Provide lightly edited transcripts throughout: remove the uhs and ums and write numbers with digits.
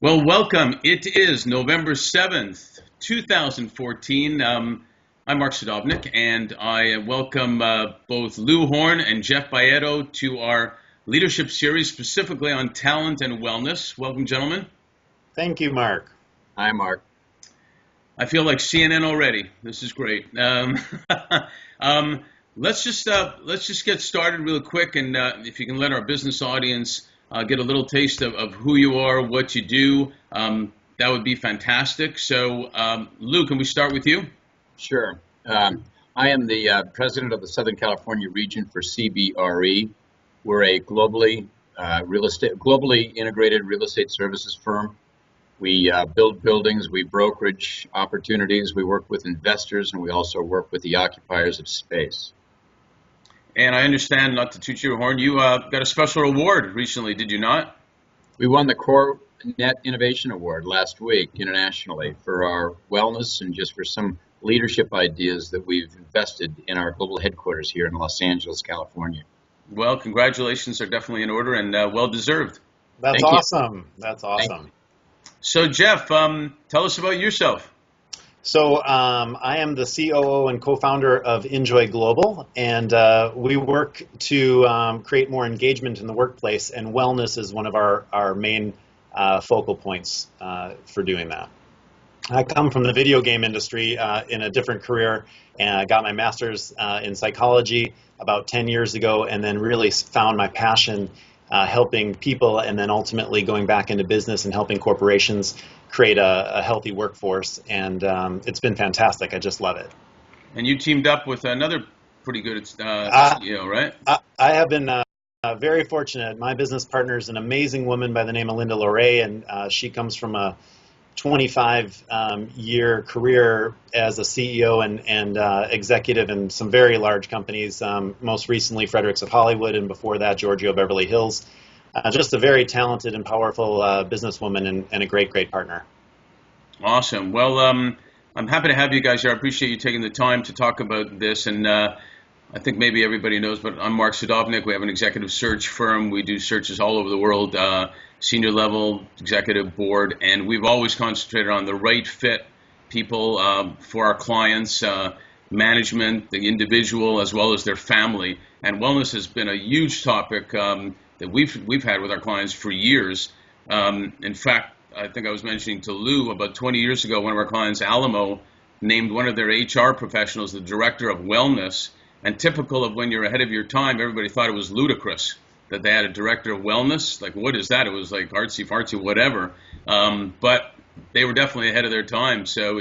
Well, welcome. It is November 7th, 2014. I'm Mark Sadovnick, and I welcome both Lew Horne and Jeff Baietto to our leadership series, specifically on talent and wellness. Welcome, gentlemen. Thank you, Mark. Hi, Mark. I feel like CNN already. This is great. Let's just get started real quick, and if you can let our business audience get a little taste of who you are, what you do, that would be fantastic. So, Lew, can we start with you? Sure. I am the president of the Southern California region for CBRE. We're a globally integrated real estate services firm. We build buildings, we brokerage opportunities, we work with investors, and we also work with the occupiers of space. And I understand, not to toot your horn, you got a special award recently, did you not? We won the Core Net Innovation Award last week internationally for our wellness and just for some leadership ideas that we've invested in our global headquarters here in Los Angeles, California. Well, congratulations are definitely in order and well-deserved. That's Thank awesome. you. That's awesome. So, Jeff, tell us about yourself. So I am the COO and co-founder of Enjoy Global, and we work to create more engagement in the workplace, and wellness is one of our main focal points for doing that. I come from the video game industry in a different career, and I got my master's in psychology about 10 years ago, and then really found my passion helping people, and then ultimately going back into business and helping corporations create a healthy workforce, and it's been fantastic. I just love it. And you teamed up with another pretty good CEO, right? I have been very fortunate. My business partner is an amazing woman by the name of Linda Lorray, and she comes from a 25-year career as a CEO and executive in some very large companies, most recently Fredericks of Hollywood, and before that Giorgio Beverly Hills. Just a very talented and powerful businesswoman and a great partner. Awesome. Well, I'm happy to have you guys here. I appreciate you taking the time to talk about this. And I think maybe everybody knows, but I'm Mark Sadovnick. We have an executive search firm. We do searches all over the world, senior level, executive board, and we've always concentrated on the right fit people for our clients, management, the individual, as well as their family. And wellness has been a huge topic that we've had with our clients for years. In fact, I think I was mentioning to Lew about 20 years ago, one of our clients, Alamo, named one of their HR professionals the director of wellness. And typical of when you're ahead of your time, everybody thought it was ludicrous that they had a director of wellness. Like, what is that? It was like artsy fartsy, whatever. But they were definitely ahead of their time. So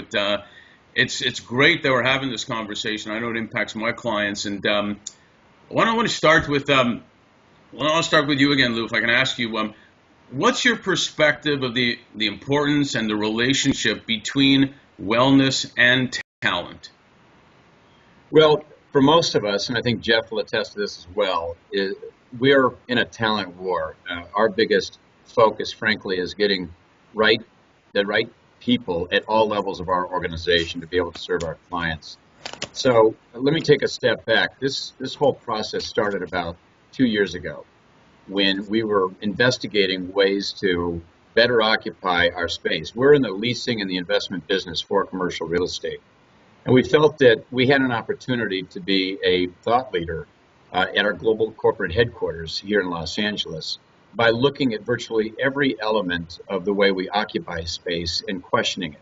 it's great that we're having this conversation. I know it impacts my clients. And I want to start with I'll start with you again, Lew, if I can ask you, what's your perspective of the importance and the relationship between wellness and talent? Well, for most of us, and I think Jeff will attest to this as well, we're in a talent war. Our biggest focus, frankly, is getting the right people at all levels of our organization to be able to serve our clients. So let me take a step back. This whole process started about 2 years ago when we were investigating ways to better occupy our space. We're in the leasing and the investment business for commercial real estate. And we felt that we had an opportunity to be a thought leader at our global corporate headquarters here in Los Angeles by looking at virtually every element of the way we occupy space and questioning it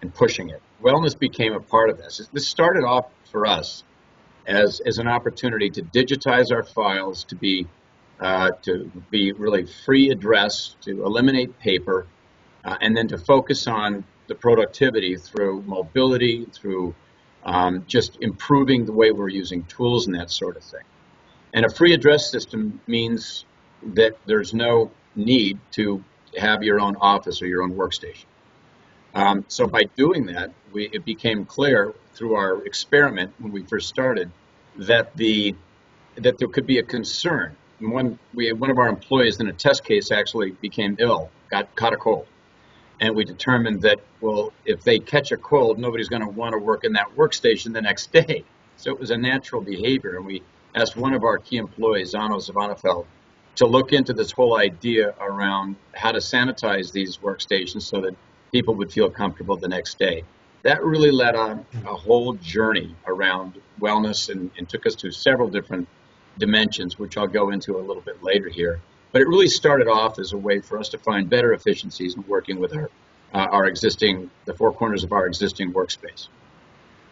and pushing it. Wellness became a part of this. This started off for us as an opportunity to digitize our files, to be really free address, to eliminate paper, and then to focus on the productivity through mobility, through just improving the way we're using tools and that sort of thing. And a free address system means that there's no need to have your own office or your own workstation. So by doing that, it became clear through our experiment when we first started that there could be a concern. And one of our employees in a test case actually became ill, caught a cold. And we determined that, well, if they catch a cold, nobody's going to want to work in that workstation the next day. So it was a natural behavior. And we asked one of our key employees, Anno Zavanafeld, to look into this whole idea around how to sanitize these workstations so that people would feel comfortable the next day. That really led on a whole journey around wellness and took us to several different dimensions, which I'll go into a little bit later here. But it really started off as a way for us to find better efficiencies in working with the four corners of our existing workspace.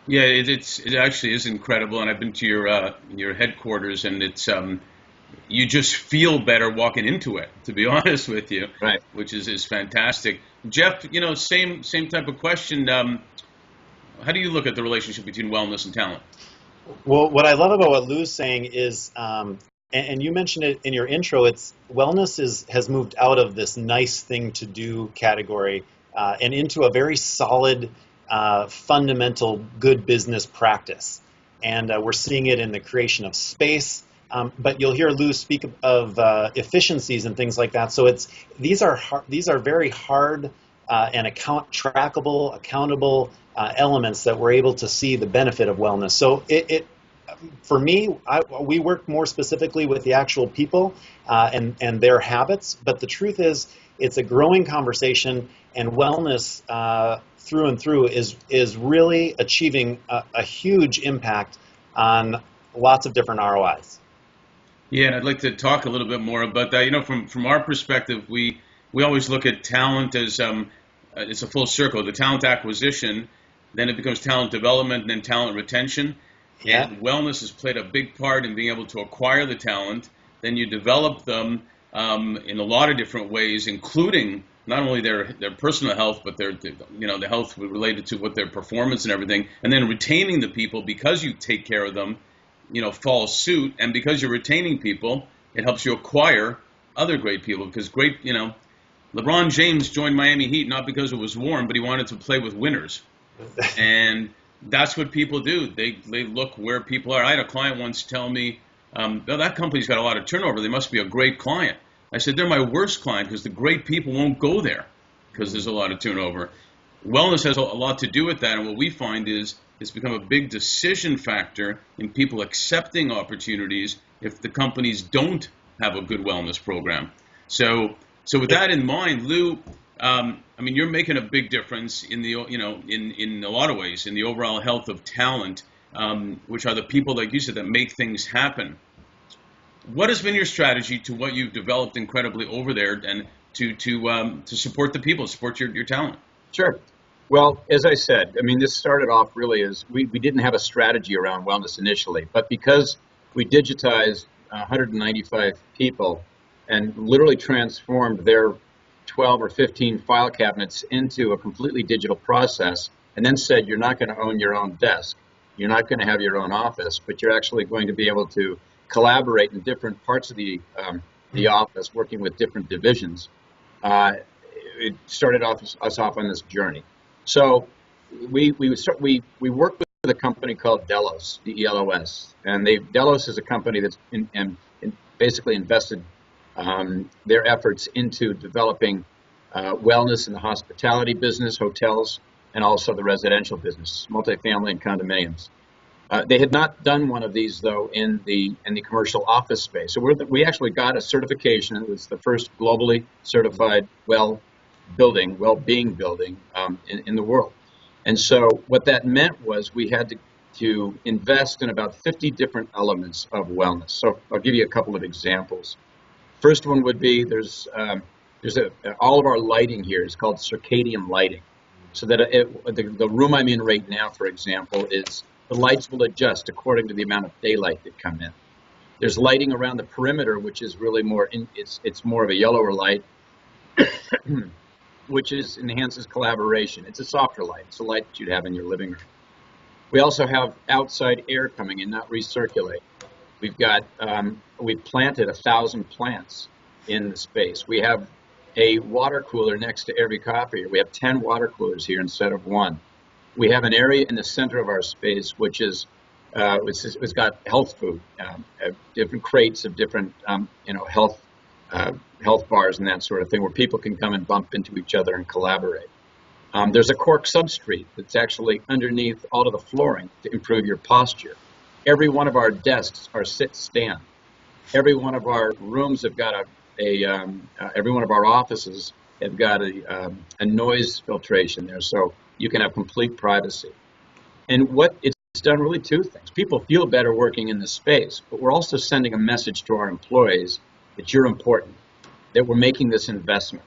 Yeah, it actually is incredible, and I've been to your headquarters, and it's you just feel better walking into it, to be honest with you, right? Which is fantastic. Jeff, same type of question. How do you look at the relationship between wellness and talent? Well, what I love about what Lew's saying is, and you mentioned it in your intro, it's wellness has moved out of this nice thing to do category and into a very solid, fundamental good business practice. And we're seeing it in the creation of space. But you'll hear Lew speak of efficiencies and things like that. So these are very hard and trackable, accountable elements that we're able to see the benefit of wellness. So for me, we work more specifically with the actual people and their habits. But the truth is, it's a growing conversation, and wellness through and through is really achieving a huge impact on lots of different ROIs. Yeah, and I'd like to talk a little bit more about that. From our perspective, we always look at talent as it's a full circle. The talent acquisition, then it becomes talent development, and then talent retention. Yeah. And wellness has played a big part in being able to acquire the talent. Then you develop them in a lot of different ways, including not only their personal health, but the health related to what their performance and everything. And then retaining the people, because you take care of them, follows suit. And because you're retaining people, it helps you acquire other great people. Because LeBron James joined Miami Heat not because it was warm, but he wanted to play with winners. And that's what people do. They look where people are. I had a client once tell me, that company's got a lot of turnover. They must be a great client. I said, they're my worst client because the great people won't go there because there's a lot of turnover. Wellness has a lot to do with that. And what we find is it's become a big decision factor in people accepting opportunities if the companies don't have a good wellness program. So with that in mind, Lew, you're making a big difference in in a lot of ways in the overall health of talent, which are the people, like you said, that make things happen. What has been your strategy to what you've developed incredibly over there, and to support the people, support your talent? Sure. Well, as I said, this started off really as we didn't have a strategy around wellness initially, but because we digitized 195 people and literally transformed their 12 or 15 file cabinets into a completely digital process, and then said, you're not going to own your own desk, you're not going to have your own office, but you're actually going to be able to collaborate in different parts of the office, working with different divisions. It started us off on this journey. So we worked with a company called Delos, DELOS, and Delos is a company that's basically invested their efforts into developing wellness in the hospitality business, hotels, and also the residential business, multifamily and condominiums. They had not done one of these, though, in the commercial office space. So we actually got a certification. It was the first globally certified well-being building in the world. And so what that meant was we had to invest in about 50 different elements of wellness. So I'll give you a couple of examples. First one would be all of our lighting here is called circadian lighting. So that the room I'm in right now, for example, is the lights will adjust according to the amount of daylight that come in. There's lighting around the perimeter, which is really it's more of a yellower light, which enhances collaboration. It's a softer light. It's a light that you'd have in your living room. We also have outside air coming in, not recirculate. We've planted 1,000 plants in the space. We have a water cooler next to every copier. We have 10 water coolers here instead of one. We have an area in the center of our space which is it's got health food, different crates of different health bars and that sort of thing, where people can come and bump into each other and collaborate. There's a cork substrate that's actually underneath all of the flooring to improve your posture. Every one of our desks are sit-stand. Every one of our rooms have got every one of our offices have got a noise filtration there, so you can have complete privacy. And what it's done really two things. People feel better working in this space, but we're also sending a message to our employees that you're important, that we're making this investment,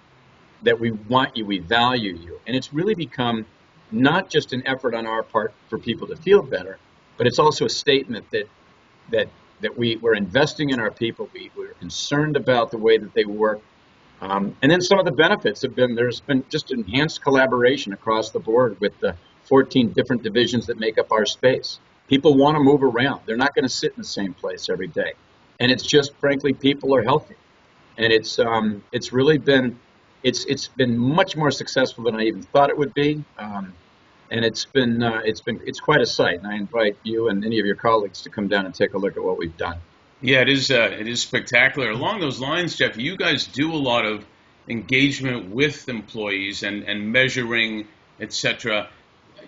that we want you, we value you. And it's really become not just an effort on our part for people to feel better, but it's also a statement that we're investing in our people. We're concerned about the way that they work. And then some of the benefits have been, there's been just enhanced collaboration across the board with the 14 different divisions that make up our space. People want to move around. They're not going to sit in the same place every day. And it's just, frankly, people are healthy. And it's really been, it's been much more successful than I even thought it would be. And it's quite a sight. And I invite you and any of your colleagues to come down and take a look at what we've done. Yeah, it is spectacular. Along those lines, Jeff, you guys do a lot of engagement with employees and measuring, etc.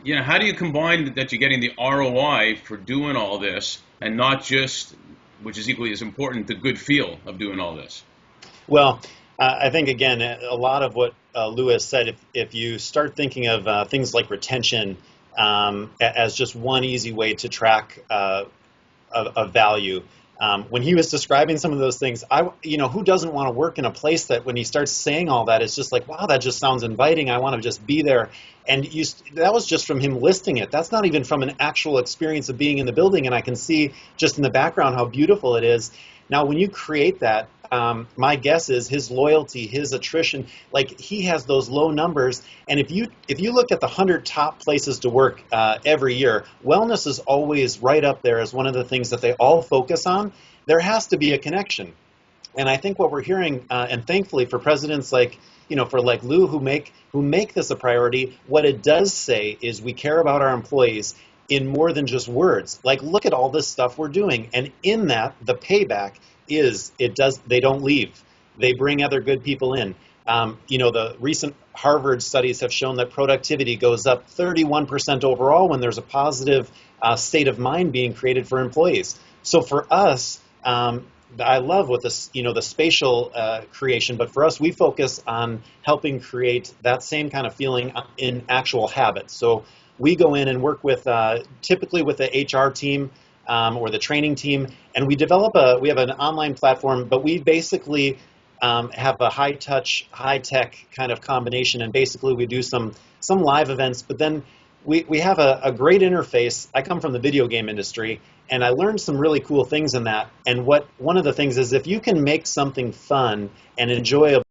You know, how do you combine that you're getting the ROI for doing all this and not just, which is equally as important, the good feel of doing all this? Well, I think, again, a lot of what Lew said, if you start thinking of things like retention as just one easy way to track a value, when he was describing some of those things, who doesn't want to work in a place that when he starts saying all that, it's just like, wow, that just sounds inviting. I want to just be there. And that was just from him listing it. That's not even from an actual experience of being in the building. And I can see just in the background how beautiful it is. Now, when you create that, my guess is his loyalty, his attrition, like he has those low numbers. And if you look at the 100 top places to work every year, wellness is always right up there as one of the things that they all focus on. There has to be a connection. And I think what we're hearing, and thankfully for presidents like Lew who make this a priority, what it does say is we care about our employees in more than just words. Like, look at all this stuff we're doing. And in that, the payback is they don't leave. They bring other good people in. The recent Harvard studies have shown that productivity goes up 31% overall when there's a positive state of mind being created for employees. So for us, I love what this, the spatial creation, but for us, we focus on helping create that same kind of feeling in actual habits. So we go in and work with, typically with the HR team or the training team, and we have an online platform, but we basically have a high-touch, high-tech kind of combination, and basically we do some live events, but then we have a great interface. I come from the video game industry, and I learned some really cool things in that, and one of the things is if you can make something fun and enjoyable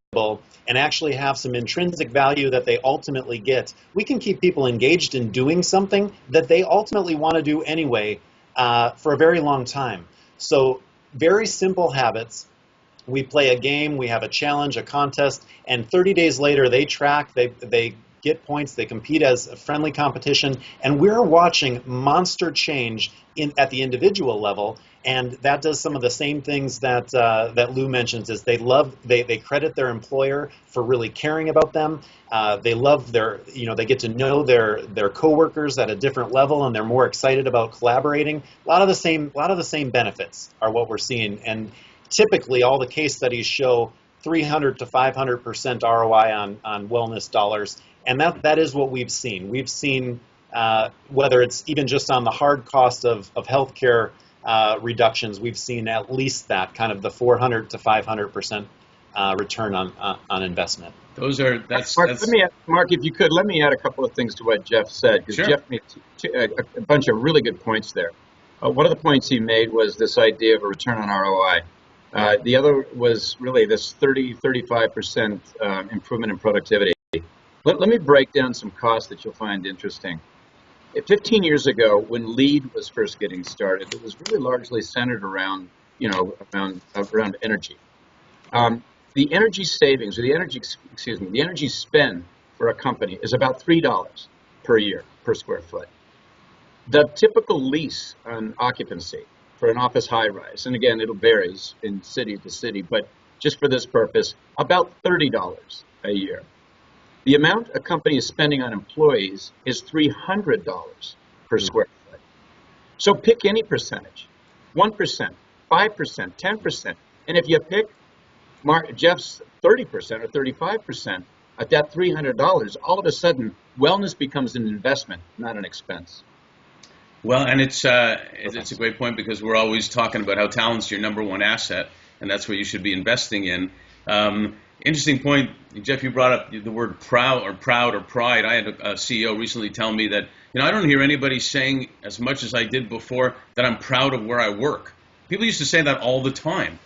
and actually have some intrinsic value that they ultimately get, we can keep people engaged in doing something that they ultimately want to do anyway for a very long time. So very simple habits. We play a game, we have a challenge, a contest, and 30 days later they track, they get points, they compete as a friendly competition, and we're watching monster change at the individual level. And that does some of the same things that Lew mentions. Is they credit their employer for really caring about them. They love they get to know their coworkers at a different level, and they're more excited about collaborating. A lot of the same benefits are what we're seeing, and typically all the case studies show 300 to 500% ROI on wellness dollars, and that is what we've seen. We've seen whether it's even just on the hard cost of healthcare reductions, we've seen at least that kind of the 400 to 500% return on investment. Mark, if you could, let me add a couple of things to what Jeff said, because Sure. Jeff made a bunch of really good points there. One of the points he made was this idea of a return on ROI. The other was really this 35% improvement in productivity. Let me break down some costs that you'll find interesting. 15 years ago, when LEED was first getting started, it was really largely centered around energy. The energy savings, or the energy spend for a company is about $3 per year per square foot. The typical lease on occupancy for an office high-rise, and again, it varies in city to city, but just for this purpose, about $30 a year. The amount a company is spending on employees is $300 per square foot. So pick any percentage, 1%, 5%, 10%. And if you pick Jeff's 30% or 35% at that $300, all of a sudden, wellness becomes an investment, not an expense. Well, and it's a great point because we're always talking about how talent's your number one asset, and that's what you should be investing in. Interesting point, Jeff. You brought up the word proud or pride. I had a CEO recently tell me that I don't hear anybody saying as much as I did before that I'm proud of where I work. People used to say that all the time,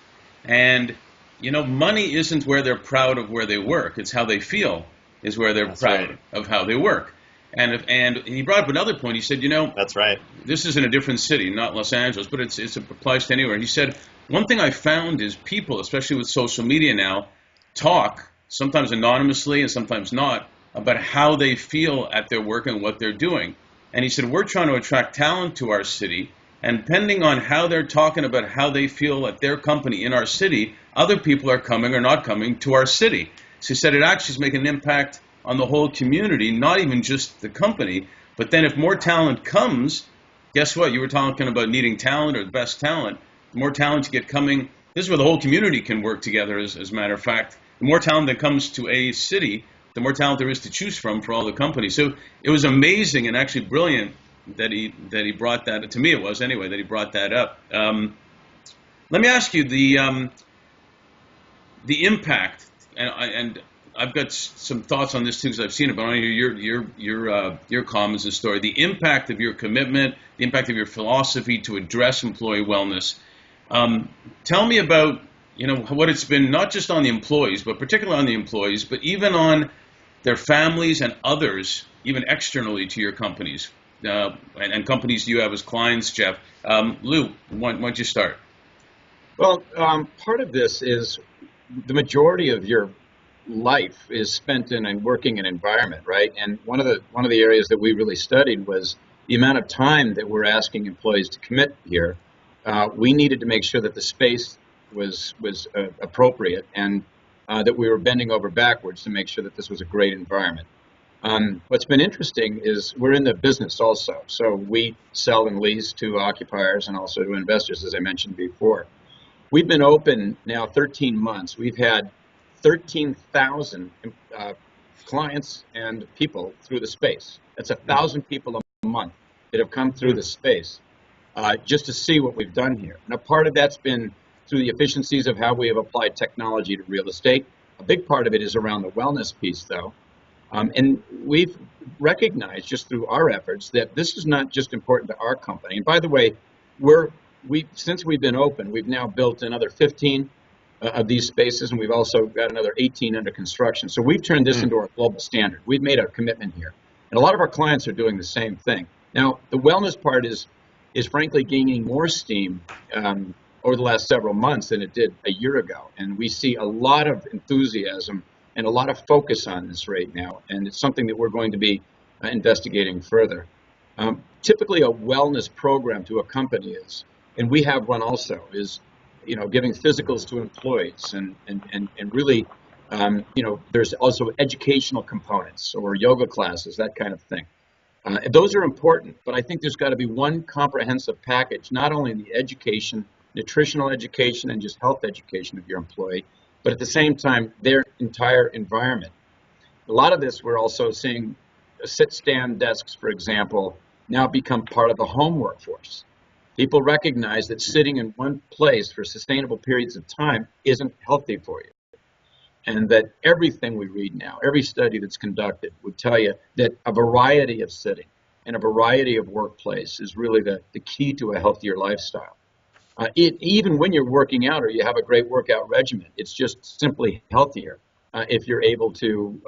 and money isn't where they're proud of where they work. It's how they feel is where they're proud of how they work. And he brought up another point. He said, that's right. This is in a different city, not Los Angeles, but it applies to anywhere. He said, one thing I found is people, especially with social media now, talk, sometimes anonymously and sometimes not, about how they feel at their work and what they're doing. And he said, we're trying to attract talent to our city, and depending on how they're talking about how they feel at their company in our city, other people are coming or not coming to our city. So he said it actually is making an impact on the whole community, not even just the company. But then if more talent comes, guess what? You were talking about needing talent or the best talent. The more talent you get coming, this is where the whole community can work together, as a matter of fact. The more talent that comes to a city, the more talent there is to choose from for all the companies. So it was amazing and actually brilliant that he brought that, to me it was anyway, that he brought that up. Let me ask you the impact, and I've got some thoughts on this too because I've seen it, but I want to hear your comments and story. The impact of your commitment, the impact of your philosophy to address employee wellness. Tell me about what it's been, not just on the employees, but particularly on the employees, but even on their families and others, even externally to your companies and companies you have as clients, Jeff. Lew, why don't you start? Well, part of this is the majority of your life is spent in a working environment, right? And one of the areas that we really studied was the amount of time that we're asking employees to commit here. We needed to make sure that the space was appropriate and that we were bending over backwards to make sure that this was a great environment. What's been interesting is we're in the business also. So we sell and lease to occupiers and also to investors, as I mentioned before. We've been open now 13 months. We've had 13,000 clients and people through the space. That's 1,000 people a month that have come through the space just to see what we've done here. And a part of that's been through the efficiencies of how we have applied technology to real estate. A big part of it is around the wellness piece, though. And we've recognized just through our efforts that this is not just important to our company. And by the way, since we've been open, we've now built another 15 of these spaces, and we've also got another 18 under construction. So we've turned this into our global standard. We've made a commitment here. And a lot of our clients are doing the same thing. Now, the wellness part is frankly gaining more steam over the last several months than it did a year ago. And we see a lot of enthusiasm and a lot of focus on this right now. And it's something that we're going to be investigating further. Typically, a wellness program to a company is, and we have one also, is giving physicals to employees and really, there's also educational components or yoga classes, that kind of thing. Those are important, but I think there's got to be one comprehensive package, not only in the education, nutritional education, and just health education of your employee, but at the same time, their entire environment. A lot of this we're also seeing sit-stand desks, for example, now become part of the home workforce. People recognize that sitting in one place for sustainable periods of time isn't healthy for you. And that everything we read now, every study that's conducted would tell you that a variety of sitting and a variety of workplace is really the key to a healthier lifestyle. Even when you're working out or you have a great workout regimen, it's just simply healthier if you're able to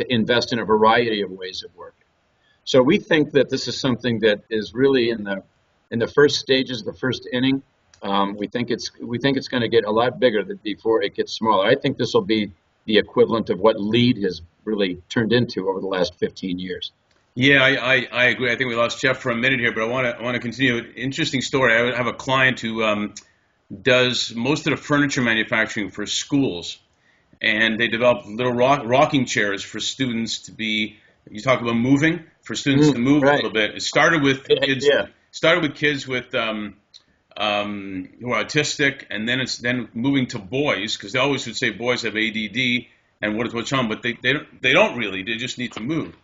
invest in a variety of ways of working. So we think that this is something that is really in the first stages, the first inning. We think it's going to get a lot bigger before it gets smaller. I think this will be the equivalent of what LEAD has really turned into over the last 15 years. Yeah, I agree. I think we lost Jeff for a minute here, but I want to continue. Interesting story. I have a client who does most of the furniture manufacturing for schools, and they develop little rocking chairs for students to be. You talk about moving, for students to move right. A little bit. It started with kids. Yeah. Started with kids with who are autistic, and then it's then moving to boys, because they always would say boys have ADD and what's wrong, but they don't really. They just need to move.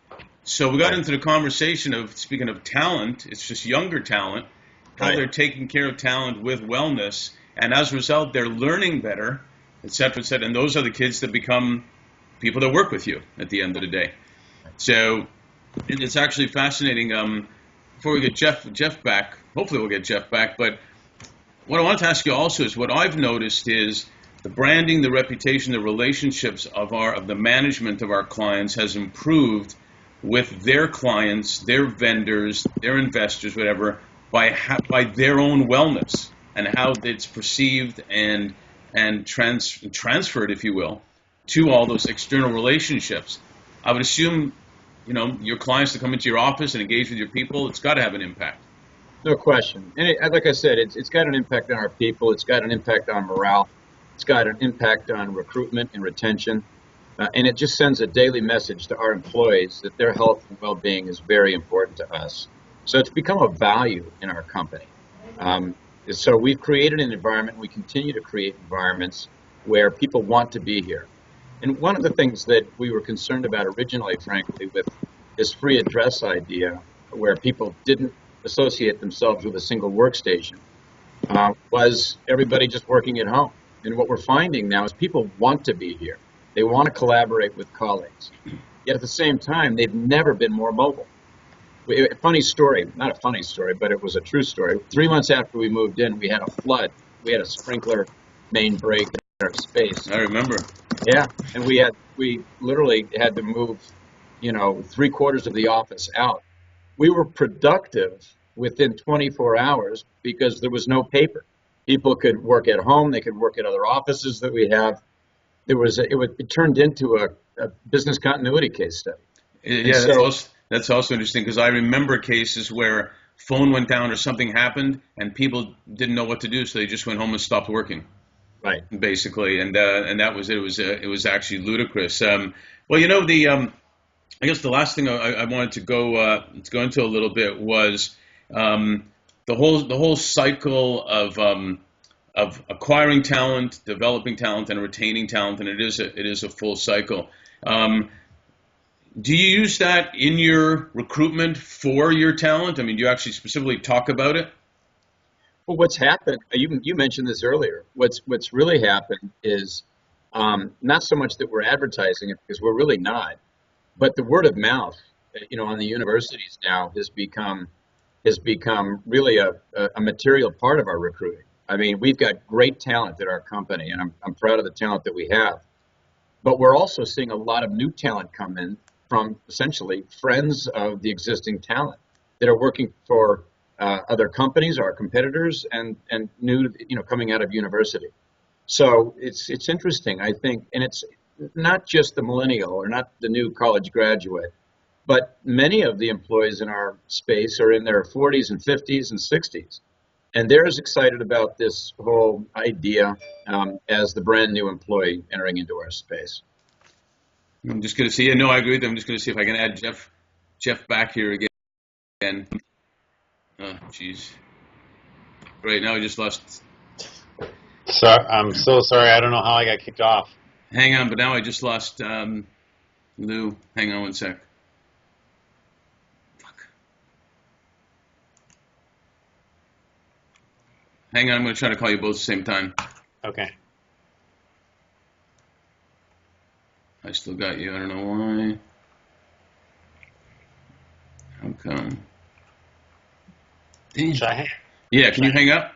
So we got into the conversation of, speaking of talent, it's just younger talent, how they're taking care of talent with wellness, and as a result, they're learning better, et cetera, et cetera. And those are the kids that become people that work with you at the end of the day. So it's actually fascinating. Before we get Jeff back, hopefully we'll get Jeff back, but what I want to ask you also is, what I've noticed is the branding, the reputation, the relationships of the management of our clients has improved with their clients, their vendors, their investors, whatever, by their own wellness and how it's perceived and transferred, if you will, to all those external relationships. I would assume, your clients that come into your office and engage with your people, it's got to have an impact. No question. And like I said, it's got an impact on our people. It's got an impact on morale. It's got an impact on recruitment and retention. And it just sends a daily message to our employees that their health and well-being is very important to us. So it's become a value in our company. So we've created an environment, we continue to create environments where people want to be here. And one of the things that we were concerned about originally, frankly, with this free address idea, where people didn't associate themselves with a single workstation, was everybody just working at home. And what we're finding now is people want to be here. They want to collaborate with colleagues. Yet at the same time, they've never been more mobile. A funny story, not a funny story, but it was a true story. 3 months after we moved in, we had a flood. We had a sprinkler main break in our space. I remember. Yeah, and we literally had to move, 3/4 of the office out. We were productive within 24 hours because there was no paper. People could work at home. They could work at other offices that we have. It turned into a business continuity case study. Yeah, that's also interesting, because I remember cases where phone went down or something happened and people didn't know what to do, so they just went home and stopped working. Right. Basically, and that was it. It was actually ludicrous. Well, I guess the last thing I wanted to go into a little bit was the whole cycle of acquiring talent, developing talent, and retaining talent, and it is a full cycle. Do you use that in your recruitment for your talent? I mean, do you actually specifically talk about it? Well, what's happened, you mentioned this earlier, what's really happened is not so much that we're advertising it, because we're really not, but the word of mouth, on the universities now has become really a material part of our recruiting. I mean, we've got great talent at our company, and I'm proud of the talent that we have. But we're also seeing a lot of new talent come in from essentially friends of the existing talent that are working for other companies, our competitors, and new, coming out of university. So it's interesting, I think, and it's not just the millennial or not the new college graduate, but many of the employees in our space are in their 40s and 50s and 60s. And they're as excited about this whole idea as the brand new employee entering into our space. I'm just going to see. No, I agree with you. I'm just going to see if I can add Jeff back here again. Oh, jeez. Right now, I just lost. Sorry, I'm so sorry. I don't know how I got kicked off. Hang on, but now I just lost Lew. Hang on one sec. Fuck. Hang on, I'm going to try to call you both at the same time. Okay. I still got you. I don't know why. How come? Damn. Should I hang? Yeah, can you hang up?